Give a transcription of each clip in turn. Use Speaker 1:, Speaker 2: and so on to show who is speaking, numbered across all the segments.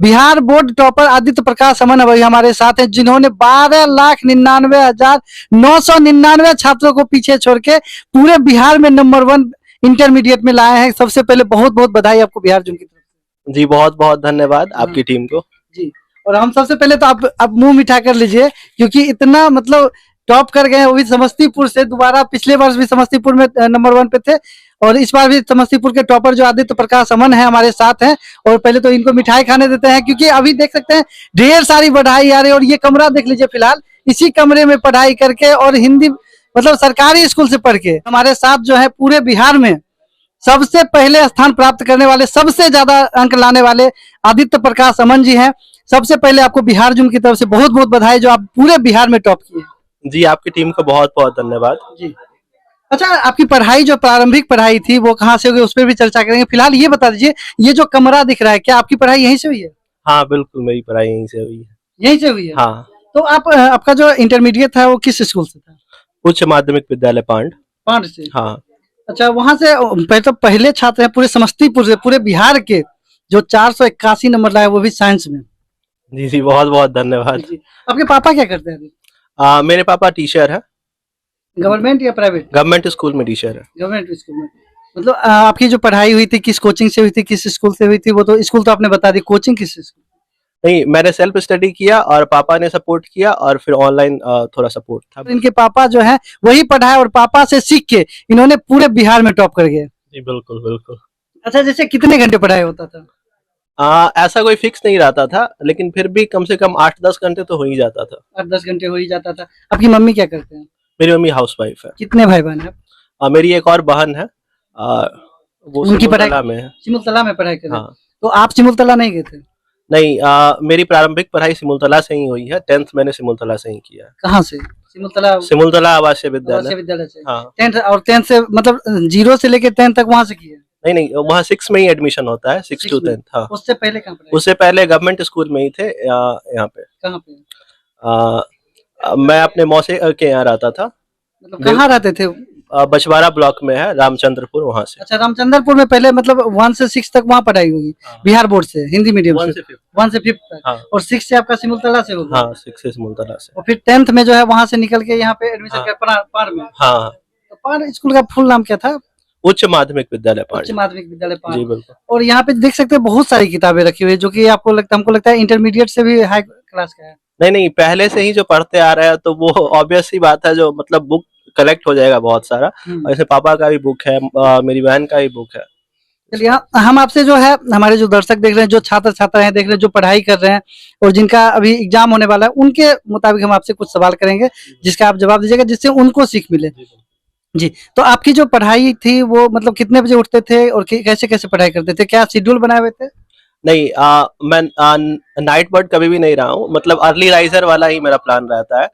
Speaker 1: Bihar board topper Aditya प्रकाश अमन अभी हमारे साथ हैं, जिन्होंने 12,99,999 छात्रों को पीछे छोड़ के पूरे बिहार में नंबर 1 इंटरमीडिएट में लाए हैं। सबसे पहले बहुत बहुत बधाई आपको बिहार जोन की तरफ से।
Speaker 2: जी बहुत बहुत धन्यवाद आपकी टीम को।
Speaker 1: जी, और हम सबसे पहले तो आप मुंह मिठा कर लीजिए, क्योंकि इतना मतलब टॉप कर गए, वो भी समस्तीपुर से। दोबारा पिछले वर्ष भी समस्तीपुर में नंबर 1 पे थे, और इस बार भी समस्तीपुर के टॉपर जो आदित्य प्रकाश अमन है हमारे साथ हैं। और पहले तो इनको मिठाई खाने देते हैं, क्योंकि अभी देख सकते हैं ढेर सारी बधाई आ रही है। और ये कमरा देख लीजिए, फिलहाल इसी कमरे में पढ़ाई करके और हिंदी मतलब सरकारी स्कूल से पढ़ के हमारे साथ जो है पूरे बिहार में सबसे पहले स्थान प्राप्त करने वाले, सबसे ज्यादा अंक लाने वाले आदित्य प्रकाश अमन जी हैं। सबसे पहले आपको बिहार जोन की तरफ से बहुत बहुत बधाई, जो आप पूरे बिहार में टॉप किए।
Speaker 2: जी आपकी टीम को बहुत बहुत धन्यवाद।
Speaker 1: जी, अच्छा, आपकी पढ़ाई जो प्रारंभिक पढ़ाई थी वो कहाँ से हुई, उस पर भी चर्चा करेंगे। फिलहाल ये बता दीजिए, ये जो कमरा दिख रहा है, क्या आपकी पढ़ाई यहीं से हुई है?
Speaker 2: हाँ बिल्कुल, मेरी पढ़ाई यहीं से हुई है।
Speaker 1: यहीं से हुई है?
Speaker 2: हाँ।
Speaker 1: तो आपका जो इंटरमीडिएट था वो किस स्कूल से था?
Speaker 2: उच्च माध्यमिक विद्यालय पांड
Speaker 1: से।
Speaker 2: हाँ।
Speaker 1: अच्छा, वहां से पहले छात्र हैं पूरे समस्तीपुर से, पूरे बिहार के, जो 481 नंबर लाए, वो भी साइंस में।
Speaker 2: जी जी बहुत बहुत धन्यवाद।
Speaker 1: आपके पापा क्या करते हैं?
Speaker 2: मेरे पापा टीचर है।
Speaker 1: गवर्नमेंट या प्राइवेट?
Speaker 2: गवर्नमेंट स्कूल में टीचर है।
Speaker 1: गवर्नमेंट स्कूल में। मतलब आपकी जो पढ़ाई हुई थी किस कोचिंग से हुई थी, किस स्कूल से हुई थी? वो तो स्कूल तो आपने बता दी, कोचिंग किस स्कूल?
Speaker 2: नहीं, मैंने सेल्फ स्टडी किया और पापा ने सपोर्ट किया, और फिर ऑनलाइन थोड़ा सपोर्ट था।
Speaker 1: तो इनके पापा जो है वही पढ़ाए, और पापा से सीख के इन्होंने पूरे बिहार में टॉप कर गए।
Speaker 2: जी बिल्कुल बिल्कुल।
Speaker 1: अच्छा, जैसे कितने घंटे पढ़ाई होता था?
Speaker 2: ऐसा कोई फिक्स नहीं रहता था, लेकिन फिर भी कम से कम 8-10 घंटे तो हो ही जाता था।
Speaker 1: 8-10 घंटे हो ही जाता था। आपकी मम्मी क्या करते हैं?
Speaker 2: मेरी मम्मी हाउसवाइफ है।
Speaker 1: कितने भाई बहन है?
Speaker 2: मेरी एक और बहन है, वो
Speaker 1: उनकी पढ़ाई
Speaker 2: सिमुलतला में है।
Speaker 1: सिमुलतला में पढ़ाई कर रहे हैं।
Speaker 2: हाँ।
Speaker 1: तो आप सिमुलतला नहीं गए थे?
Speaker 2: नहीं, मेरी प्रारंभिक पढ़ाई सिमुलतला से ही हुई है। 10th मैंने सिमुलतला से ही किया है।
Speaker 1: कहाँ से?
Speaker 2: सिमुलतला आवासीय विद्यालय।
Speaker 1: विद्यालय से।
Speaker 2: हाँ।
Speaker 1: 10th से मतलब 0 से लेके 10th तक वहाँ से किए?
Speaker 2: नहीं नहीं, वहाँ 6 में ही एडमिशन होता है, 6 to 10th। हाँ।
Speaker 1: उससे पहले कहाँ पढ़ाई?
Speaker 2: उससे पहले गवर्नमेंट स्कूल में ही थे, यहाँ पे।
Speaker 1: कहाँ पे?
Speaker 2: मैं अपने मौसे के यहाँ रहता था।
Speaker 1: मतलब कहाँ रहते थे?
Speaker 2: बछवाड़ा ब्लॉक में है, रामचंद्रपुर, वहाँ से।
Speaker 1: अच्छा, रामचंद्रपुर में पहले मतलब 1 से 6 तक वहाँ पढ़ाई होगी।
Speaker 2: हाँ।
Speaker 1: बिहार बोर्ड से, हिंदी मीडियम
Speaker 2: 1
Speaker 1: से?
Speaker 2: से 5th।
Speaker 1: 1 से 5th तक।
Speaker 2: हाँ।
Speaker 1: और 6 से आपका सिमुलतला से होगा?
Speaker 2: हाँ, 6 से सिमुलतला से।
Speaker 1: और फिर 10th में जो है वहाँ से निकल के यहाँ पे एडमिशन
Speaker 2: हाँ।
Speaker 1: कर पार में?
Speaker 2: हाँ।
Speaker 1: तो पार स्कूल का फुल नाम क्या था?
Speaker 2: उच्च माध्यमिक विद्यालय पांड।
Speaker 1: उच्च माध्यमिक विद्यालय पार।
Speaker 2: जी बिल्कुल।
Speaker 1: और यहाँ पे देख सकते हैं बहुत सारी किताबें रखी हुई है, जो कि आपको हमको लगता है इंटरमीडिएट से भी हाई क्लास का है।
Speaker 2: नहीं नहीं, पहले से ही जो पढ़ते आ रहे हैं, तो वो ऑब्वियस सी बात है, जो मतलब बुक कलेक्ट हो जाएगा बहुत सारा। और इसमें पापा का भी बुक है, मेरी बहन का भी बुक है।
Speaker 1: चलिए, हम आपसे जो है, हमारे जो दर्शक देख रहे हैं, जो छात्र छात्रा हैं देख रहे हैं, जो पढ़ाई कर रहे हैं और जिनका अभी एग्जाम होने वाला है, उनके मुताबिक हम आपसे कुछ सवाल करेंगे, जिसका आप जवाब दीजिएगा, जिससे उनको सीख मिले। जी, तो आपकी जो पढ़ाई थी वो मतलब कितने बजे उठते थे और कैसे कैसे पढ़ाई करते थे? क्या शेड्यूल बनाए हुए थे?
Speaker 2: नहीं, मैं नाइट बर्ड कभी भी नहीं रहा हूँ। मतलब अर्ली राइजर वाला ही मेरा प्लान रहता है।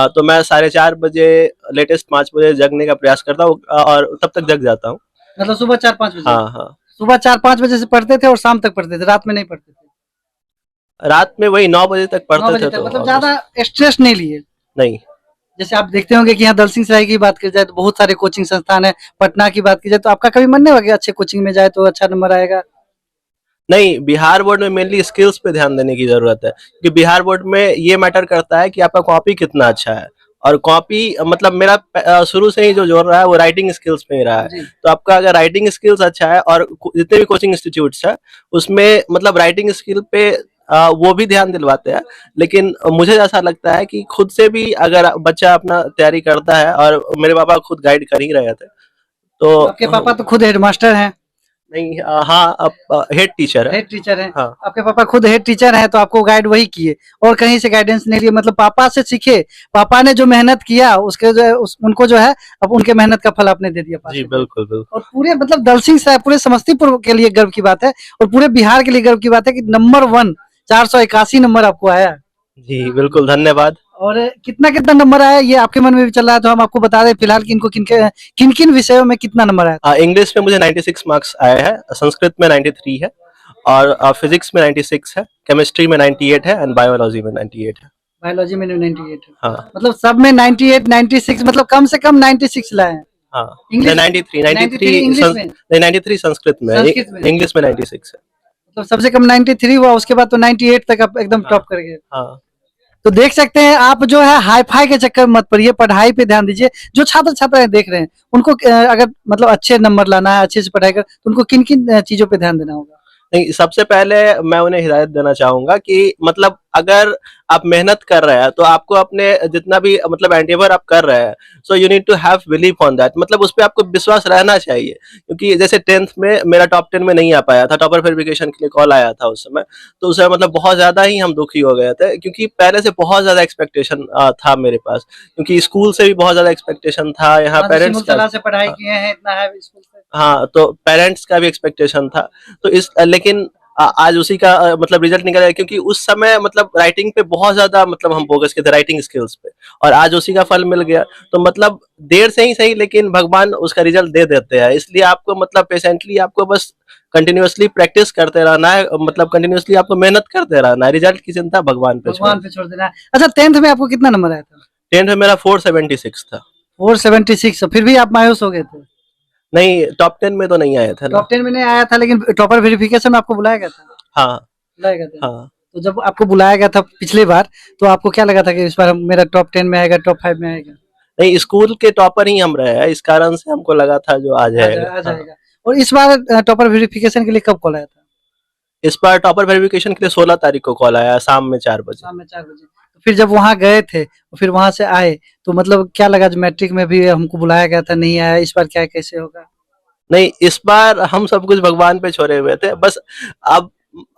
Speaker 2: तो मैं 4:30 बजे, लेटेस्ट 5 बजे जगने का प्रयास करता हूँ, और तब तक जग जाता हूँ।
Speaker 1: मतलब सुबह 4-5 बजे?
Speaker 2: हाँ हाँ।
Speaker 1: सुबह 4-5 बजे से पढ़ते थे और शाम तक पढ़ते थे, रात में नहीं पढ़ते थे?
Speaker 2: रात में वही 9 बजे तक पढ़ते थे। तो
Speaker 1: मतलब ज्यादा स्ट्रेस नहीं लिए?
Speaker 2: नहीं।
Speaker 1: जैसे आप देखते होंगे कि यहाँ दलसिंह सराय की बात की जाए तो बहुत सारे कोचिंग संस्थान है, पटना की बात की जाए तो आपका कभी मन नहीं हुआ कि अच्छे कोचिंग में जाए तो अच्छा नंबर आएगा?
Speaker 2: नहीं, बिहार बोर्ड में मेनली स्किल्स पे ध्यान देने की जरूरत है, कि बिहार बोर्ड में ये मैटर करता है कि आपका कॉपी कितना अच्छा है। और कॉपी मतलब मेरा शुरू से ही जो जोर रहा है वो राइटिंग स्किल्स पे ही रहा है। तो आपका अगर राइटिंग स्किल्स अच्छा है, और जितने भी कोचिंग इंस्टीट्यूट्स है उसमें मतलब राइटिंग स्किल पे वो भी ध्यान दिलवाते हैं। लेकिन मुझे ऐसा लगता है कि खुद से भी अगर बच्चा अपना तैयारी करता है, और मेरे पापा खुद गाइड कर ही रहे थे, तो
Speaker 1: आपके पापा तो खुद हेडमास्टर हैं?
Speaker 2: नहीं, हाँ, अब हेड टीचर है।
Speaker 1: हेड टीचर है?
Speaker 2: हाँ।
Speaker 1: आपके पापा खुद हेड टीचर हैं, तो आपको गाइड वही किए और कहीं से गाइडेंस नहीं लिए, मतलब पापा से सीखे। पापा ने जो मेहनत किया उसके जो है उनको जो है अब उनके मेहनत का फल आपने दे दिया।
Speaker 2: जी बिल्कुल बिल्कुल।
Speaker 1: और पूरे मतलब दलसिंह सराय, पूरे समस्तीपुर के लिए गर्व की बात है, और पूरे बिहार के लिए गर्व की बात है कि नंबर 1 481 नंबर आपको आया।
Speaker 2: जी बिल्कुल, धन्यवाद।
Speaker 1: और कितना कितना नंबर आया ये आपके मन में भी चल रहा है, तो हम आपको बता दें फिलहाल कि इनको किन किन विषयों में कितना नंबर आया।
Speaker 2: इंग्लिश में मुझे 96 मार्क्स आए हैं, संस्कृत में 93 है, और फिजिक्स में 96 है, केमिस्ट्री में 98 है, एंड बायोलॉजी में 98 है।
Speaker 1: बायोलॉजी में 98 है?
Speaker 2: हाँ।
Speaker 1: मतलब सब में 98 96, मतलब कम से कम 96 लाए हैं।
Speaker 2: हाँ,
Speaker 1: इंग्लिश
Speaker 2: 93
Speaker 1: इंग्लिश में?
Speaker 2: 93 संस्कृत में, इंग्लिश में 96 है।
Speaker 1: तो सबसे कम 93 हुआ, उसके बाद तो 98 तक आप एकदम
Speaker 2: हाँ।
Speaker 1: टॉप कर गए।
Speaker 2: हाँ
Speaker 1: तो देख सकते हैं आप जो है हाई फाई के चक्कर में मत पड़िए, पढ़ाई पे ध्यान दीजिए। जो छात्र छात्राएं देख रहे हैं उनको अगर मतलब अच्छे नंबर लाना है, अच्छे से पढ़ाई कर, तो उनको किन किन चीजों पे ध्यान देना होगा?
Speaker 2: नहीं, सबसे पहले मैं उन्हें हिदायत देना चाहूंगा कि मतलब अगर आप मेहनत कर रहे हैं तो आपको अपने जितना भी मतलब एंडेवर आप कर रहे हैं, so you need to have believe on that, मतलब उस पर आपको विश्वास रहना चाहिए। क्योंकि जैसे 10th में मेरा टॉप 10 में नहीं आ पाया था, टॉपर वेरिफिकेशन के लिए कॉल आया था उस समय, तो उस समय मतलब बहुत ज्यादा ही हम दुखी हो गए थे, क्योंकि पहले से बहुत ज्यादा एक्सपेक्टेशन था मेरे पास, क्योंकि स्कूल से भी बहुत ज्यादा एक्सपेक्टेशन था, यहाँ
Speaker 1: हाँ,
Speaker 2: पेरेंट्स का।
Speaker 1: से पढ़ाई किए हैं इतना है स्कूल से।
Speaker 2: हाँ, तो पेरेंट्स का भी एक्सपेक्टेशन था, तो इस लेकिन आज उसी का मतलब रिजल्ट निकल आया, क्योंकि उस समय मतलब राइटिंग पे बहुत ज्यादा मतलब हम फोकस किए थे, राइटिंग स्किल्स पे, और आज उसी का फल मिल गया। तो मतलब देर से ही सही, लेकिन भगवान उसका रिजल्ट दे देते हैं, इसलिए आपको मतलब पेशेंटली आपको बस कंटिन्यूअसली प्रैक्टिस करते रहना है, मतलब कंटिन्यूअसली आपको मेहनत करते रहना है, रिजल्ट की चिंता भगवान पे छोड़।
Speaker 1: भगवान पे छोड़ देना है। अच्छा, 10th में आपको कितना नंबर आया था?
Speaker 2: 10th में मेरा 476 था।
Speaker 1: 476, फिर भी आप मायूस हो गए थे?
Speaker 2: नहीं, टॉप 10 में तो नहीं आया था ना।
Speaker 1: टॉप 10 में नहीं आया था, लेकिन टॉपर वेरिफिकेशन में आपको बुलाया गया था?
Speaker 2: हाँ
Speaker 1: बुलाया गया था।
Speaker 2: हाँ।
Speaker 1: तो जब आपको बुलाया गया था पिछली बार, तो आपको क्या लगा था कि इस बार मेरा टॉप 10 में आएगा, टॉप 5 में आएगा?
Speaker 2: नहीं, स्कूल के टॉपर ही हम रहे हैं, इस कारण से हमको लगा था जो आ जाएगा।
Speaker 1: आ जाएगा। और इस बार टॉपर वेरिफिकेशन के लिए कब कॉल आया था?
Speaker 2: इस बार टॉपर वेरिफिकेशन के लिए 16 तारीख को कॉल आया, शाम में 4 बजे।
Speaker 1: शाम में 4 बजे। तो फिर जब वहाँ गए थे, फिर वहाँ से आए, तो मतलब क्या लगा? जो मैट्रिक में भी हमको बुलाया गया था, नहीं आया, इस बार क्या कैसे होगा?
Speaker 2: नहीं, इस बार हम सब कुछ भगवान पे छोड़े हुए थे बस। अब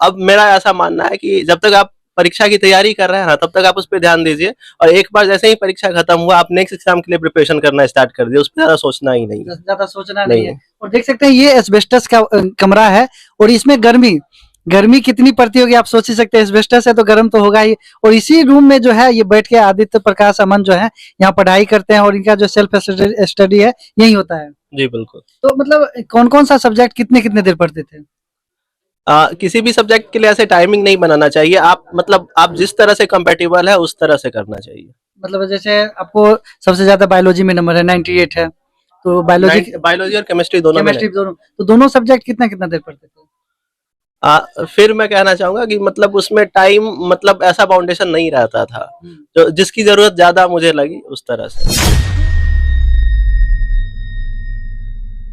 Speaker 2: अब मेरा ऐसा मानना है कि जब तक आप परीक्षा की तैयारी कर रहे हैं ना, तब तक आप उस पर ध्यान दीजिए, और एक बार जैसे ही परीक्षा खत्म हुआ, आप नेक्स्ट एग्जाम के लिए प्रिपरेशन करना स्टार्ट कर दिए, उस पर ज्यादा सोचना ही नहीं है।
Speaker 1: ज्यादा सोचना
Speaker 2: नहीं
Speaker 1: नहीं है। और देख सकते हैं ये एस्बेस्टस का कमरा है, और इसमें गर्मी गर्मी कितनी पड़ती होगी आप सोच ही सकते हैं। एस्बेस्टस है तो गर्म तो होगा ही। और इसी रूम में जो है ये बैठ के आदित्य प्रकाश अमन जो है यहाँ पढ़ाई करते हैं, और इनका जो सेल्फ स्टडी है यही होता है।
Speaker 2: जी बिल्कुल।
Speaker 1: तो मतलब कौन कौन सा सब्जेक्ट कितने कितने देर पढ़ते थे?
Speaker 2: किसी भी सब्जेक्ट के लिए ऐसे टाइमिंग नहीं बनाना चाहिए, आप मतलब आप जिस तरह से कंपेटेबल है उस तरह से करना चाहिए।
Speaker 1: मतलब जैसे आपको सबसे ज्यादा बायोलॉजी में नंबर है, 98 है, तो
Speaker 2: बायोलॉजी और केमिस्ट्री दोनों में
Speaker 1: केमिस्ट्री दोनों, तो दोनों सब्जेक्ट कितना कितना देर पढ़ते थे?
Speaker 2: फिर मैं कहना चाहूंगा कि मतलब उसमें टाइम मतलब ऐसा बाउंडेशन नहीं रहता था, जो जिसकी जरूरत ज्यादा मुझे लगी उस तरह से।